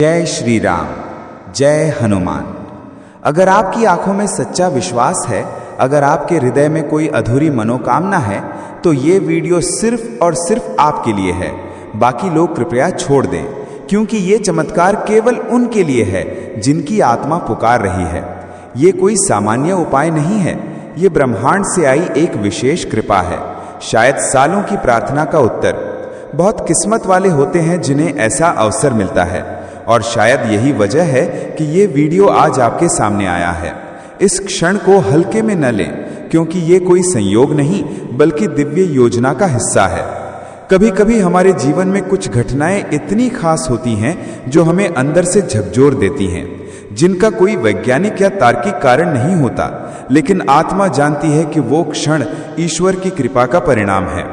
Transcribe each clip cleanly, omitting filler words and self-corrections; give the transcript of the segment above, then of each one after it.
जय श्री राम, जय हनुमान। अगर आपकी आंखों में सच्चा विश्वास है, अगर आपके हृदय में कोई अधूरी मनोकामना है, तो ये वीडियो सिर्फ और सिर्फ आपके लिए है। बाकी लोग कृपया छोड़ दें, क्योंकि ये चमत्कार केवल उनके लिए है जिनकी आत्मा पुकार रही है। ये कोई सामान्य उपाय नहीं है, ये ब्रह्मांड से आई एक विशेष कृपा है, शायद सालों की प्रार्थना का उत्तर। बहुत किस्मत वाले होते हैं जिन्हें ऐसा अवसर मिलता है, और शायद यही वजह है कि ये वीडियो आज आपके सामने आया है। इस क्षण को हल्के में न लें, क्योंकि ये कोई संयोग नहीं बल्कि दिव्य योजना का हिस्सा है। कभी कभी हमारे जीवन में कुछ घटनाएं इतनी खास होती हैं जो हमें अंदर से झकझोर देती हैं, जिनका कोई वैज्ञानिक या तार्किक कारण नहीं होता, लेकिन आत्मा जानती है कि वो क्षण ईश्वर की कृपा का परिणाम है।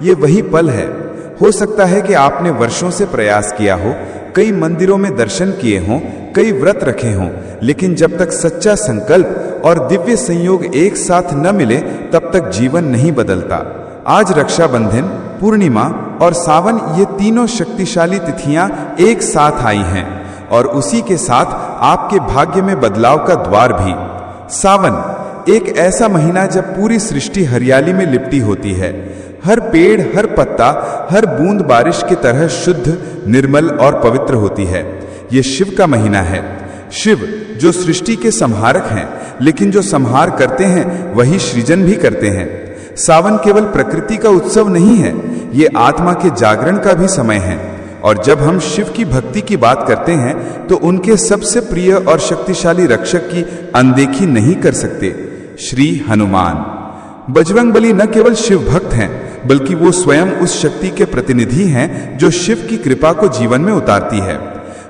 ये वही पल है। हो सकता है कि आपने वर्षों से प्रयास किया हो, कई मंदिरों में दर्शन किए हों, कई व्रत रखे हों, लेकिन जब तक सच्चा संकल्प और दिव्य संयोग एक साथ न मिले तब तक जीवन नहीं बदलता। आज रक्षाबंधन, पूर्णिमा और सावन, ये तीनों शक्तिशाली तिथियां एक साथ आई हैं, और उसी के साथ आपके भाग्य में बदलाव का द्वार भी। सावन एक ऐसा महीना जब पूरी सृष्टि हरियाली में लिपटी होती है। हर पेड़, हर पत्ता, हर बूंद बारिश की तरह शुद्ध, निर्मल और पवित्र होती है। ये शिव का महीना है। शिव जो सृष्टि के संहारक हैं, लेकिन जो संहार करते हैं वही सृजन भी करते हैं। सावन केवल प्रकृति का उत्सव नहीं है, ये आत्मा के जागरण का भी समय है। और जब हम शिव की भक्ति की बात करते हैं तो उनके सबसे प्रिय और शक्तिशाली रक्षक की अनदेखी नहीं कर सकते, श्री हनुमान। बजरंगबली न केवल शिव भक्त हैं, बल्कि वो स्वयं उस शक्ति के प्रतिनिधि हैं जो शिव की कृपा को जीवन में उतारती है।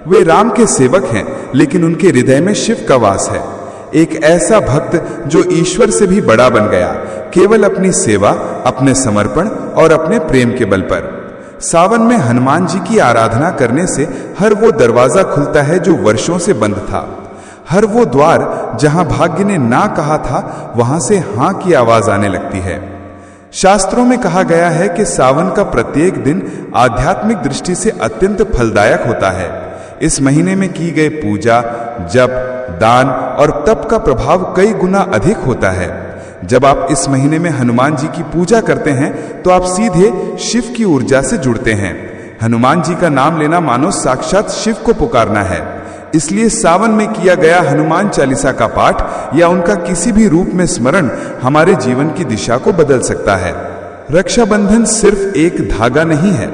वे राम के सेवक हैं, लेकिन उनके हृदय में शिव का वास है। एक ऐसा भक्त जो ईश्वर से भी बड़ा बन गया, केवल अपनी सेवा, अपने समर्पण और अपने प्रेम के बल पर। सावन में हनुमान जी की आराधना करने से हर वो दरवाजा खुलता है जो वर्षों से बंद था। हर वो द्वार जहां भाग्य ने ना कहा था, वहां से हां की आवाज आने लगती है। शास्त्रों में कहा गया है कि सावन का प्रत्येक दिन आध्यात्मिक दृष्टि से अत्यंत फलदायक होता है। इस महीने में की गई पूजा, जप, दान और तप का प्रभाव कई गुना अधिक होता है। जब आप इस महीने में हनुमान जी की पूजा करते हैं तो आप सीधे शिव की ऊर्जा से जुड़ते हैं। हनुमान जी का नाम लेना मानो साक्षात शिव को पुकारना है। इसलिए सावन में किया गया हनुमान चालीसा का पाठ या उनका किसी भी रूप में स्मरण हमारे जीवन की दिशा को बदल सकता है। रक्षाबंधन सिर्फ एक धागा नहीं है,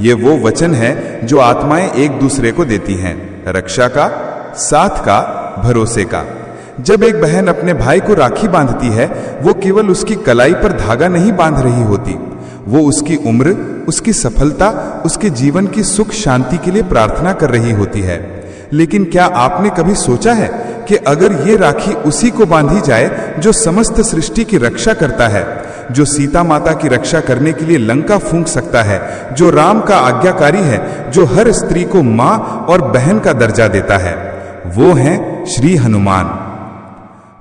ये वो वचन है जो आत्माएं एक दूसरे को देती हैं, रक्षा का, साथ का, भरोसे का। जब एक बहन अपने भाई को राखी बांधती है, वो केवल उसकी कलाई पर धागा नहीं बांध रही होती, वो उसकी उम्र, उसकी सफलता, उसके जीवन की सुख शांति के लिए प्रार्थना कर रही होती है। लेकिन क्या आपने कभी सोचा है कि अगर ये राखी उसी को बांधी जाए जो समस्त सृष्टि की रक्षा करता है, जो सीता माता की रक्षा करने के लिए लंका फूंक सकता है, जो राम का आज्ञाकारी है, जो हर स्त्री को मां और बहन का दर्जा देता है, वो है श्री हनुमान।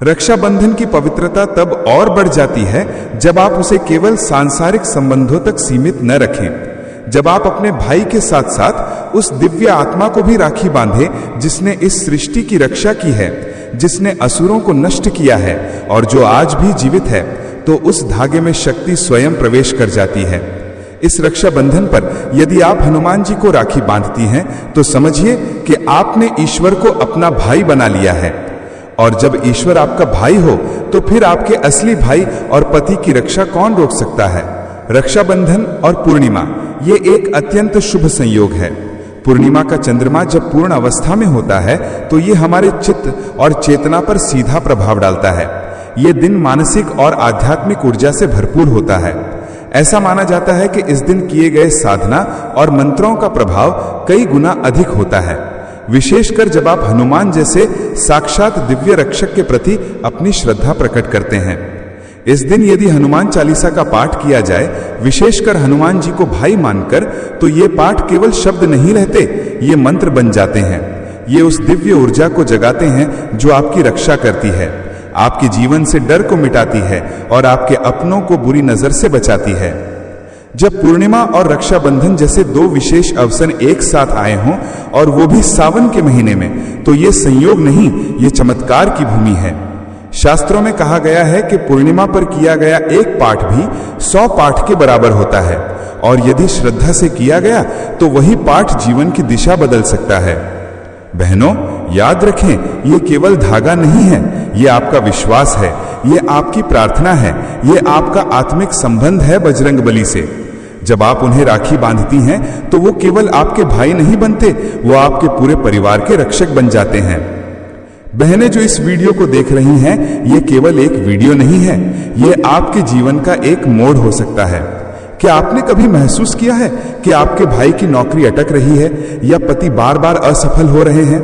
रक्षाबंधन की पवित्रता तब और बढ़ जाती है जब आप उसे केवल सांसारिक संबंधों तक सीमित न रखें। जब आप अपने भाई के साथ साथ उस दिव्य आत्मा को भी राखी बांधे जिसने इस सृष्टि की रक्षा की है, जिसने असुरों को नष्ट किया है और जो आज भी जीवित है, तो उस धागे में शक्ति स्वयं प्रवेश कर जाती है। इस रक्षाबंधन पर यदि आप हनुमान जी को राखी बांधती हैं तो समझिए कि आपने ईश्वर को अपना भाई बना लिया है। और जब ईश्वर आपका भाई हो तो फिर आपके असली भाई और पति की रक्षा कौन रोक सकता है। रक्षाबंधन और पूर्णिमा ये एक अत्यंत शुभ संयोग है। पूर्णिमा का चंद्रमा जब पूर्ण अवस्था में होता है तो ये हमारे चित्त और चेतना पर सीधा प्रभाव डालता है। ये दिन मानसिक और आध्यात्मिक ऊर्जा से भरपूर होता है। ऐसा माना जाता है कि इस दिन किए गए साधना और मंत्रों का प्रभाव कई गुना अधिक होता है, विशेषकर जब आप हनुमान जैसे साक्षात दिव्य रक्षक के प्रति अपनी श्रद्धा प्रकट करते हैं। इस दिन यदि हनुमान चालीसा का पाठ किया जाए, विशेषकर हनुमान जी को भाई मानकर, तो ये पाठ केवल शब्द नहीं रहते, ये मंत्र बन जाते हैं। ये उस दिव्य ऊर्जा को जगाते हैं जो आपकी रक्षा करती है, आपके जीवन से डर को मिटाती है और आपके अपनों को बुरी नजर से बचाती है। जब पूर्णिमा और रक्षाबंधन जैसे दो विशेष अवसर एक साथ आए हों और वो भी सावन के महीने में, तो ये संयोग नहीं, ये चमत्कार की भूमि है। शास्त्रों में कहा गया है कि पूर्णिमा पर किया गया एक पाठ भी 100 पाठ के बराबर होता है, और यदि श्रद्धा से किया गया तो वही पाठ जीवन की दिशा बदल सकता है। बहनों, याद रखें, ये केवल धागा नहीं है, ये आपका विश्वास है, ये आपकी प्रार्थना है, ये आपका आत्मिक संबंध है बजरंगबली से। जब आप उन्हें राखी बांधती हैं तो वो केवल आपके भाई नहीं बनते, वो आपके पूरे परिवार के रक्षक बन जाते हैं। बहनें जो इस वीडियो को देख रही हैं, ये केवल एक वीडियो नहीं है, ये आपके जीवन का एक मोड़ हो सकता है। क्या आपने कभी महसूस किया है कि आपके भाई की नौकरी अटक रही है या पति बार बार असफल हो रहे हैं?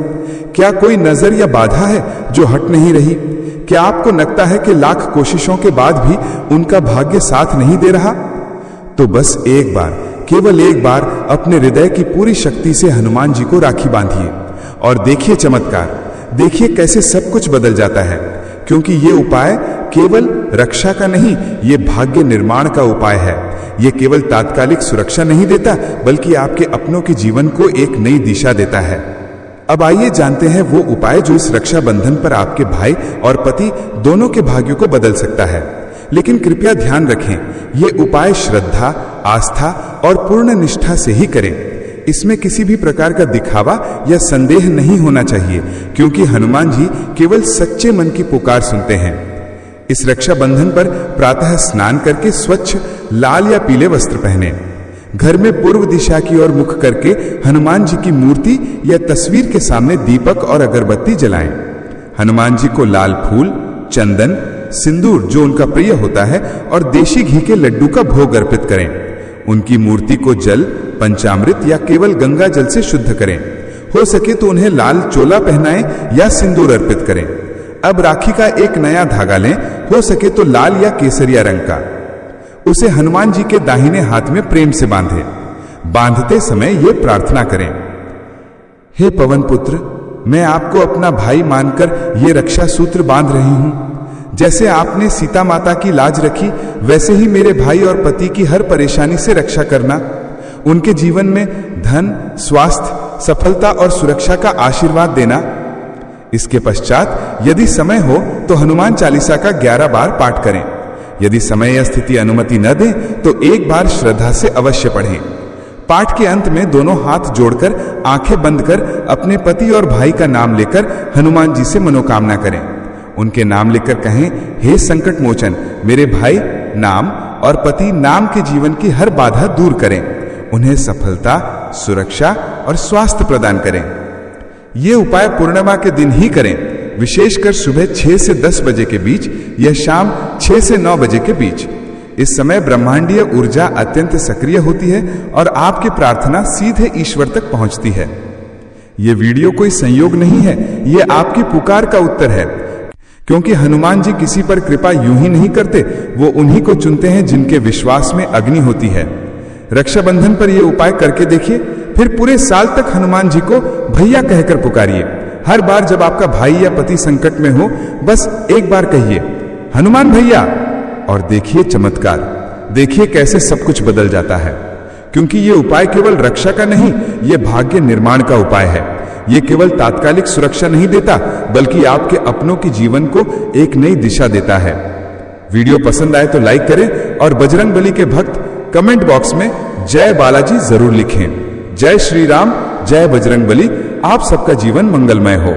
क्या कोई नजर या बाधा है जो हट नहीं रही? क्या आपको लगता है कि लाख कोशिशों के बाद भी उनका भाग्य साथ नहीं दे रहा? तो बस एक बार, केवल एक बार अपने हृदय की पूरी शक्ति से हनुमान जी को राखी बांधिए और देखिए चमत्कार। देखिए कैसे सब कुछ बदल जाता है, क्योंकि ये उपाय केवल रक्षा का नहीं, ये भाग्य निर्माण का उपाय है। ये केवल तात्कालिक सुरक्षा नहीं देता, बल्कि आपके अपनों के जीवन को एक नई दिशा देता है। अब आइए जानते हैं वो उपाय जो इस रक्षाबंधन पर आपके भाई और पति दोनों के भाग्यों को बदल सकता है। लेकिन कृपया ध्यान रखें, ये उपाय श्रद्धा, आस्था और पूर्ण निष्ठा से ही करें। इसमें किसी भी प्रकार का दिखावा या संदेह नहीं होना चाहिए, क्योंकि हनुमान जी केवल सच्चे मन की पुकार सुनते हैं। इस रक्षाबंधन पर प्रातः स्नान करके स्वच्छ लाल या पीले वस्त्र पहने। घर में पूर्व दिशा की ओर मुख करके हनुमान जी की मूर्ति या तस्वीर के सामने दीपक और अगरबत्ती जलाएं। हनुमान जी को लाल फूल, चंदन, सिंदूर जो उनका प्रिय होता है और देशी घी के लड्डू का भोग अर्पित करें। उनकी मूर्ति को जल, पंचामृत या केवल गंगा जल से शुद्ध करें। हो सके तो उन्हें लाल चोला पहनाएं या सिंदूर अर्पित करें। अब राखी का एक नया धागा लें, हो सके तो लाल या केसरिया रंग का। उसे हनुमान जी के दाहिने हाथ में प्रेम से बांधें। बांधते समय ये प्रार्थना करें, हे पवन पुत्र, मैं आपको अपना भाई मानकर ये रक्षा सूत्र बांध रही हूं। जैसे आपने सीता माता की लाज रखी, वैसे ही मेरे भाई और पति की हर परेशानी से रक्षा करना। उनके जीवन में धन, स्वास्थ्य, सफलता और सुरक्षा का आशीर्वाद देना। इसके पश्चात यदि समय हो तो हनुमान चालीसा का 11 बार पाठ करें। यदि समय या स्थिति अनुमति न दे तो एक बार श्रद्धा से अवश्य पढ़ें। पाठ के अंत में दोनों हाथ जोड़कर आंखें बंद कर अपने पति और भाई का नाम लेकर हनुमान जी से मनोकामना करें। उनके नाम लेकर कहें, हे संकट मोचन, मेरे भाई नाम और पति नाम के जीवन की हर बाधा दूर करें। उन्हें सफलता, सुरक्षा और स्वास्थ्य प्रदान करें। ये उपाय पूर्णिमा के दिन ही करें, विशेषकर सुबह 6 से 10 बजे के बीच या शाम 6 से 9 बजे के बीच। इस समय ब्रह्मांडीय ऊर्जा अत्यंत सक्रिय होती है और आपकी प्रार्थना सीधे ईश्वर तक पहुंचती है। ये वीडियो कोई संयोग नहीं है, ये आपकी पुकार का उत्तर है, क्योंकि हनुमान जी किसी पर कृपा यूं ही नहीं करते, वो उन्हीं को चुनते हैं जिनके विश्वास में अग्नि होती है। रक्षाबंधन पर यह उपाय करके देखिए, फिर पूरे साल तक हनुमान जी को भैया कहकर पुकारिए। हर बार जब आपका भाई या पति संकट में हो, बस एक बार कहिए, हनुमान भैया, और देखिए चमत्कार। देखिए कैसे सब कुछ बदल जाता है, क्योंकि ये उपाय केवल रक्षा का नहीं, ये भाग्य निर्माण का उपाय है। ये केवल तात्कालिक सुरक्षा नहीं देता, बल्कि आपके अपनों के जीवन को एक नई दिशा देता है। वीडियो पसंद आए तो लाइक करें और बजरंगबली के भक्त कमेंट बॉक्स में जय बालाजी जरूर लिखें। जय श्री राम, जय बजरंगबली। आप सबका जीवन मंगलमय हो।